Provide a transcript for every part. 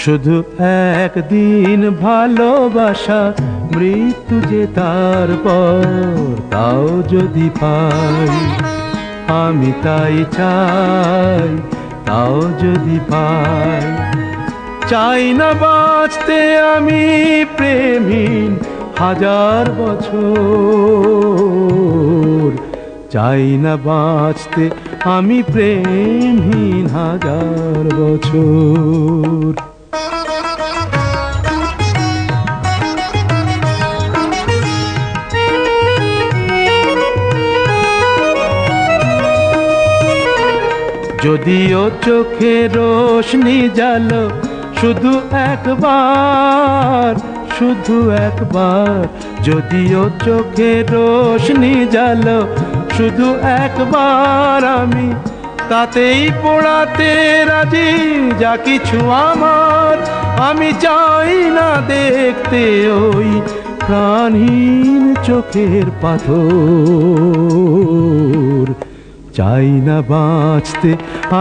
শুধু একদিন ভালোবাসা, মৃত্যু যে তারপর, তাও যদি পাই আমি তাই চাই, তাও যদি পাই। চাই না বাঁচতে আমি প্রেমহীন হাজার বছর, চাই না বাঁচতে আমি প্রেমহীন হাজার বছর। যদিও চোখে রোশনি জালো শুধু একবার, শুধু একবার, যদিও চোখে রোশনি জালো শুধু একবার, আমি তাতেই পোড়াতে রাজি যা কিছু আমার। আমি চাই না দেখতে ওই প্রাণহীন চোখের পাথর, চাই না বাঁচতে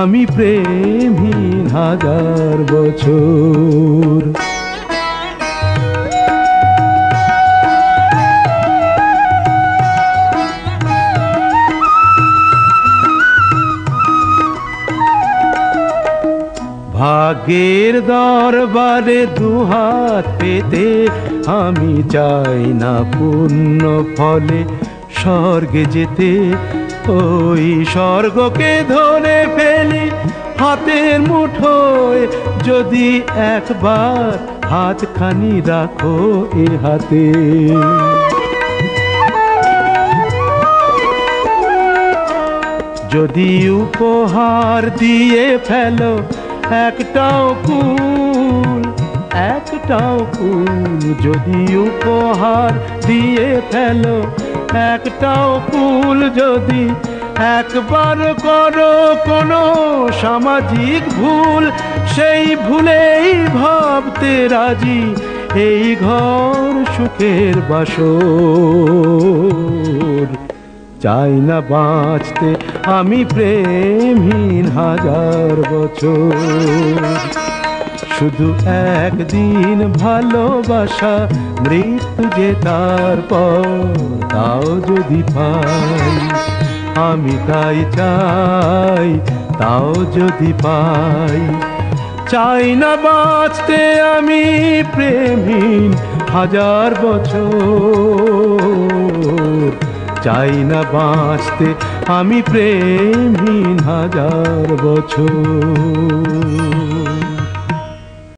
আমি প্রেমহীন হাজার বছর। ভাগ্যের দরবারে দুহাত পেতে আমি চাই না পুণ্য ফলে স্বর্গে যেতে, ওই স্বর্গকে ধরে ফেলি হাতের মুঠোয়, যদি একবার হাতখানি রাখো এ হাতে। যদি উপহার দিয়ে ফেলো একটাও ফুল, একটাও ফুল, যদি উপহার দিয়ে ফেলো একটাও ফুল, যদি একবার করো কোনো সামাজিক ভুল, সেই ভুলেই ভাবতে রাজি এই ঘর সুখের বাসর। চাই না বাঁচতে আমি প্রেমহীন হাজার বছর, শুধু একদিন ভালোবাসা, মৃত্যু যে তারপর, তাও যদি পাই আমি তাই চাই, তাও যদি পাই। চাই না বাঁচতে আমি প্রেমহীন হাজার বছর, চাই না বাঁচতে আমি প্রেমহীন হাজার বছর।